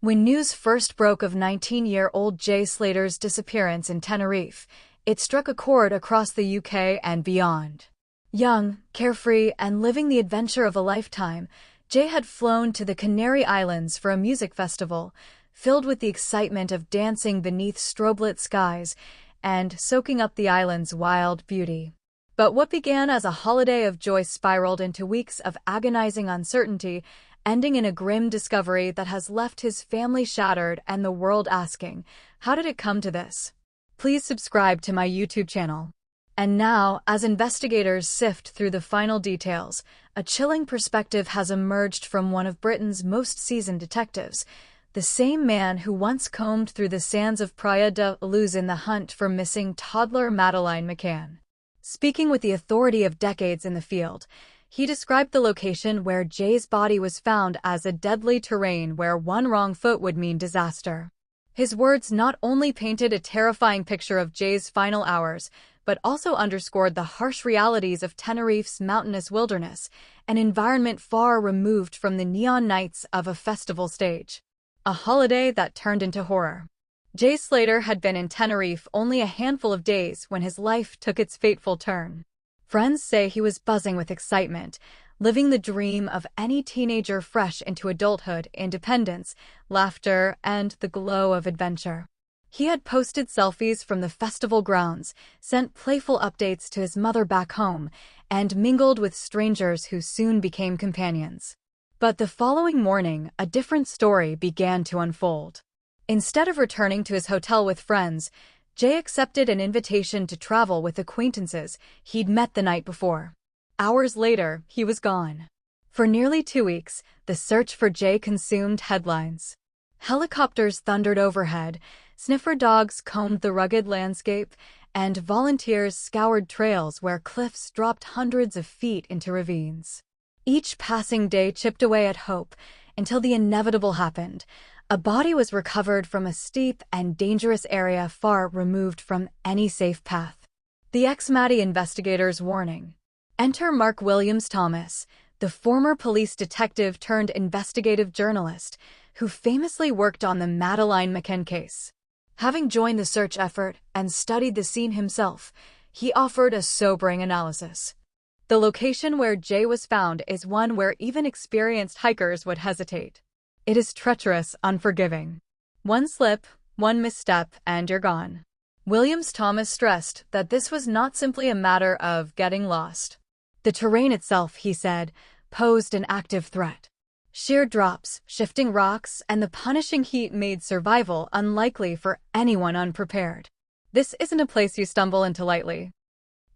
When news first broke of 19-year-old Jay Slater's disappearance in Tenerife, it struck a chord across the UK and beyond. Young, carefree, and living the adventure of a lifetime, Jay had flown to the Canary Islands for a music festival, filled with the excitement of dancing beneath strobe-lit skies and soaking up the island's wild beauty. But what began as a holiday of joy spiraled into weeks of agonizing uncertainty, ending in a grim discovery that has left his family shattered and the world asking, how did it come to this? Please subscribe to my YouTube channel. And now, as investigators sift through the final details, a chilling perspective has emerged from one of Britain's most seasoned detectives, the same man who once combed through the sands of Praia da Luz in the hunt for missing toddler Madeline McCann. Speaking with the authority of decades in the field, he described the location where Jay's body was found as a deadly terrain where one wrong foot would mean disaster. His words not only painted a terrifying picture of Jay's final hours, but also underscored the harsh realities of Tenerife's mountainous wilderness, an environment far removed from the neon nights of a festival stage. A holiday that turned into horror. Jay Slater had been in Tenerife only a handful of days when his life took its fateful turn. Friends say he was buzzing with excitement, living the dream of any teenager fresh into adulthood, independence, laughter, and the glow of adventure. He had posted selfies from the festival grounds, sent playful updates to his mother back home, and mingled with strangers who soon became companions. But the following morning, a different story began to unfold. Instead of returning to his hotel with friends, Jay accepted an invitation to travel with acquaintances he'd met the night before. Hours later, he was gone. For nearly 2 weeks, the search for Jay consumed headlines. Helicopters thundered overhead, sniffer dogs combed the rugged landscape, and volunteers scoured trails where cliffs dropped hundreds of feet into ravines. Each passing day chipped away at hope until the inevitable happened. A body was recovered from a steep and dangerous area far removed from any safe path. The ex-Maddi investigators' warning. Enter Mark Williams-Thomas, the former police detective turned investigative journalist who famously worked on the Madeline McCann case. Having joined the search effort and studied the scene himself, he offered a sobering analysis. The location where Jay was found is one where even experienced hikers would hesitate. It is treacherous, unforgiving. One slip, one misstep, and you're gone. Williams-Thomas stressed that this was not simply a matter of getting lost. The terrain itself, he said, posed an active threat. Sheer drops, shifting rocks, and the punishing heat made survival unlikely for anyone unprepared. This isn't a place you stumble into lightly.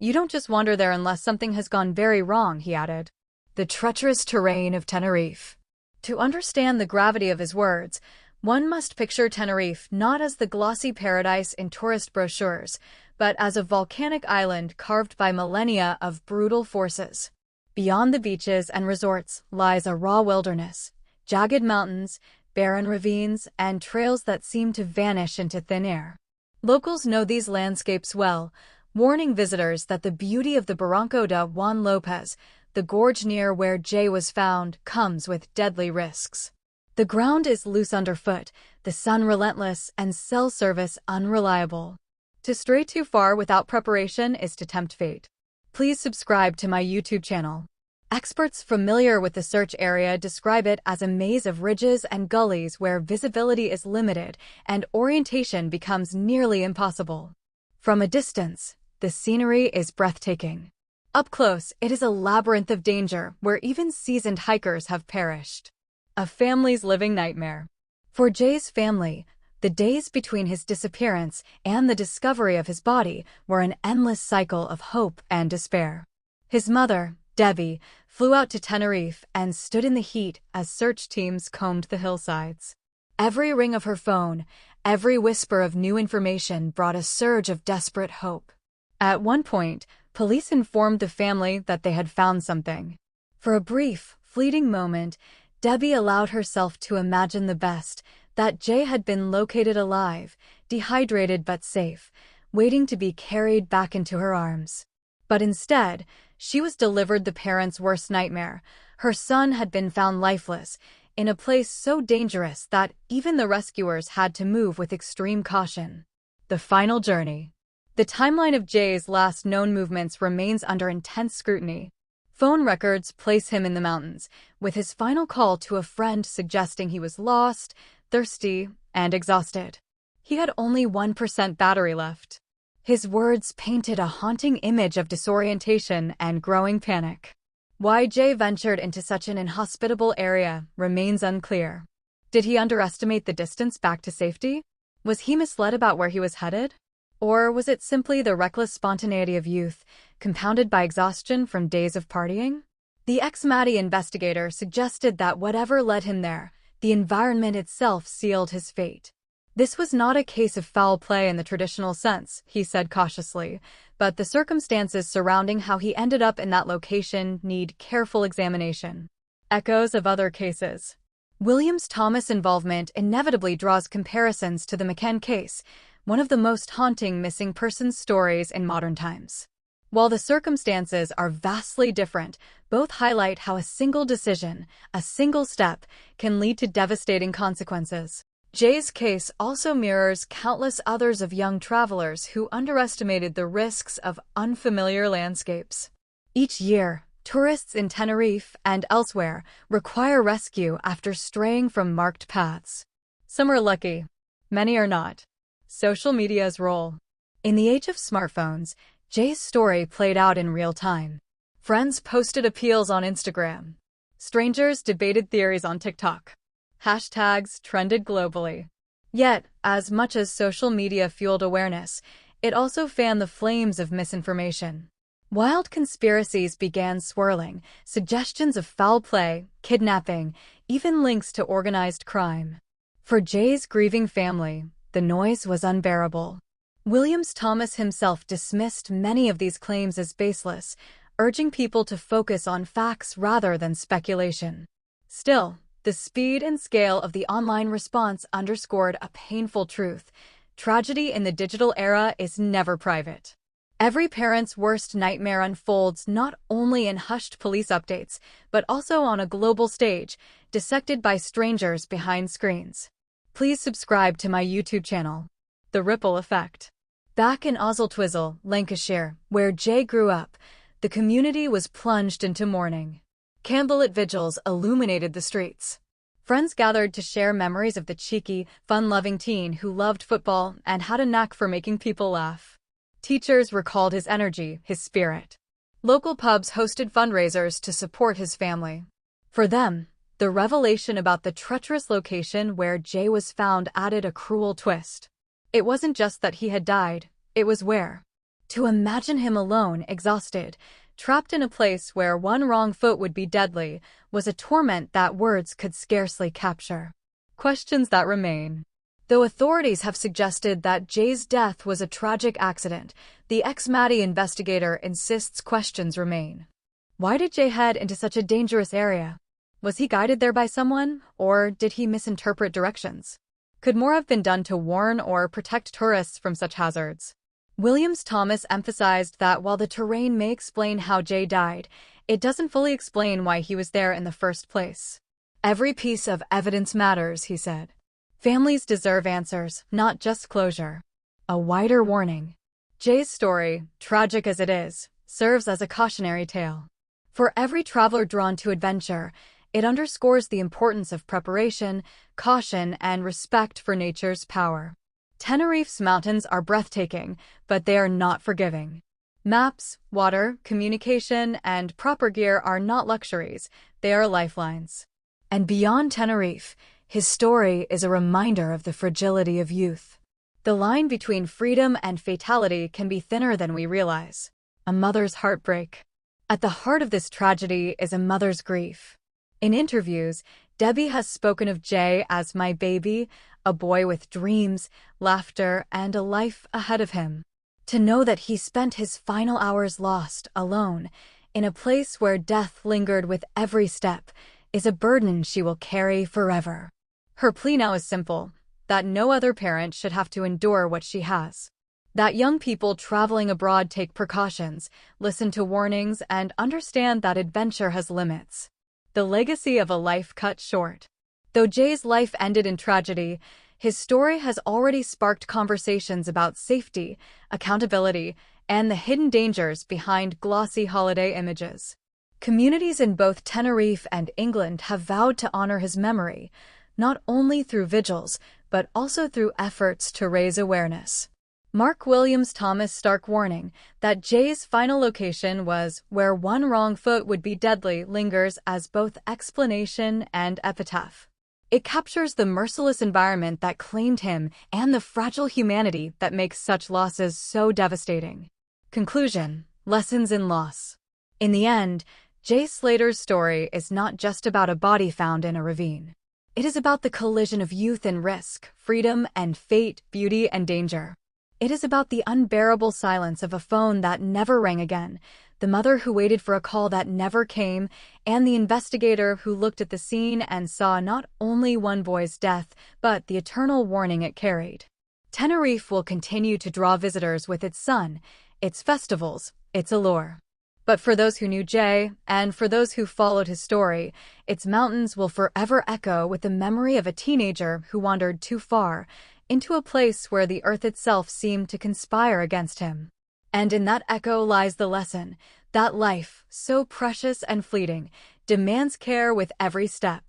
You don't just wander there unless something has gone very wrong, he added. The treacherous terrain of Tenerife. To understand the gravity of his words, one must picture Tenerife not as the glossy paradise in tourist brochures, but as a volcanic island carved by millennia of brutal forces. Beyond the beaches and resorts lies a raw wilderness, jagged mountains, barren ravines, and trails that seem to vanish into thin air. Locals know these landscapes well, warning visitors that the beauty of the Barranco de Juan Lopez, the gorge near where Jay was found, comes with deadly risks. The ground is loose underfoot, the sun relentless, and cell service unreliable. To stray too far without preparation is to tempt fate. Please subscribe to my YouTube channel. Experts familiar with the search area describe it as a maze of ridges and gullies where visibility is limited and orientation becomes nearly impossible. From a distance, the scenery is breathtaking. Up close, it is a labyrinth of danger where even seasoned hikers have perished. A family's living nightmare. For Jay's family, the days between his disappearance and the discovery of his body were an endless cycle of hope and despair. His mother, Debbie, flew out to Tenerife and stood in the heat as search teams combed the hillsides. Every ring of her phone, every whisper of new information brought a surge of desperate hope. At one point, police informed the family that they had found something. For a brief, fleeting moment, Debbie allowed herself to imagine the best, that Jay had been located alive, dehydrated but safe, waiting to be carried back into her arms. But instead, she was delivered the parents' worst nightmare. Her son had been found lifeless, in a place so dangerous that even the rescuers had to move with extreme caution. The final journey. The timeline of Jay's last known movements remains under intense scrutiny. Phone records place him in the mountains, with his final call to a friend suggesting he was lost, thirsty, and exhausted. He had only 1% battery left. His words painted a haunting image of disorientation and growing panic. Why Jay ventured into such an inhospitable area remains unclear. Did he underestimate the distance back to safety? Was he misled about where he was headed? Or was it simply the reckless spontaneity of youth, compounded by exhaustion from days of partying? The ex-Maddi investigator suggested that whatever led him there, the environment itself sealed his fate. This was not a case of foul play in the traditional sense, he said cautiously, but the circumstances surrounding how he ended up in that location need careful examination. Echoes of other cases. Williams Thomas' involvement inevitably draws comparisons to the McKen case, one of the most haunting missing persons stories in modern times. While the circumstances are vastly different, both highlight how a single decision, a single step, can lead to devastating consequences. Jay's case also mirrors countless others of young travelers who underestimated the risks of unfamiliar landscapes. Each year, tourists in Tenerife and elsewhere require rescue after straying from marked paths. Some are lucky, many are not. Social media's role. In the age of smartphones, Jay's story played out in real time. Friends posted appeals on Instagram. Strangers debated theories on TikTok. Hashtags trended globally. Yet, as much as social media fueled awareness, it also fanned the flames of misinformation. Wild conspiracies began swirling, suggestions of foul play, kidnapping, even links to organized crime. For Jay's grieving family, the noise was unbearable. Williams Thomas himself dismissed many of these claims as baseless, urging people to focus on facts rather than speculation. Still, the speed and scale of the online response underscored a painful truth. Tragedy in the digital era is never private. Every parent's worst nightmare unfolds not only in hushed police updates, but also on a global stage, dissected by strangers behind screens. Please subscribe to my YouTube channel. The Ripple Effect. Back in Oswaldtwistle, Lancashire, where Jay grew up, the community was plunged into mourning. Candlelit vigils illuminated the streets. Friends gathered to share memories of the cheeky, fun-loving teen who loved football and had a knack for making people laugh. Teachers recalled his energy, his spirit. Local pubs hosted fundraisers to support his family. For them, the revelation about the treacherous location where Jay was found added a cruel twist. It wasn't just that he had died, it was where. To imagine him alone, exhausted, trapped in a place where one wrong foot would be deadly, was a torment that words could scarcely capture. Questions that remain. Though authorities have suggested that Jay's death was a tragic accident, the ex-Maddi investigator insists questions remain. Why did Jay head into such a dangerous area? Was he guided there by someone, or did he misinterpret directions? Could more have been done to warn or protect tourists from such hazards? Williams Thomas emphasized that while the terrain may explain how Jay died, it doesn't fully explain why he was there in the first place. Every piece of evidence matters, he said. Families deserve answers, not just closure. A wider warning. Jay's story, tragic as it is, serves as a cautionary tale. For every traveler drawn to adventure, it underscores the importance of preparation, caution, and respect for nature's power. Tenerife's mountains are breathtaking, but they are not forgiving. Maps, water, communication, and proper gear are not luxuries, they are lifelines. And beyond Tenerife, his story is a reminder of the fragility of youth. The line between freedom and fatality can be thinner than we realize. A mother's heartbreak. At the heart of this tragedy is a mother's grief. In interviews, Debbie has spoken of Jay as my baby, a boy with dreams, laughter, and a life ahead of him. To know that he spent his final hours lost, alone, in a place where death lingered with every step, is a burden she will carry forever. Her plea now is simple, that no other parent should have to endure what she has. That young people traveling abroad take precautions, listen to warnings, and understand that adventure has limits. The legacy of a life cut short. Though Jay's life ended in tragedy, his story has already sparked conversations about safety, accountability, and the hidden dangers behind glossy holiday images. Communities in both Tenerife and England have vowed to honor his memory, not only through vigils, but also through efforts to raise awareness. Mark Williams Thomas stark warning that Jay's final location was where one wrong foot would be deadly lingers as both explanation and epitaph. It captures the merciless environment that claimed him and the fragile humanity that makes such losses so devastating. Conclusion: lessons in loss. In the end, Jay Slater's story is not just about a body found in a ravine. It is about the collision of youth and risk, freedom and fate, beauty and danger. It is about the unbearable silence of a phone that never rang again, the mother who waited for a call that never came, and the investigator who looked at the scene and saw not only one boy's death, but the eternal warning it carried. Tenerife will continue to draw visitors with its sun, its festivals, its allure. But for those who knew Jay, and for those who followed his story, its mountains will forever echo with the memory of a teenager who wandered too far, into a place where the earth itself seemed to conspire against him. And in that echo lies the lesson that life, so precious and fleeting, demands care with every step,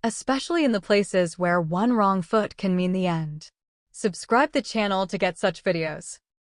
especially in the places where one wrong foot can mean the end. Subscribe the channel to get such videos.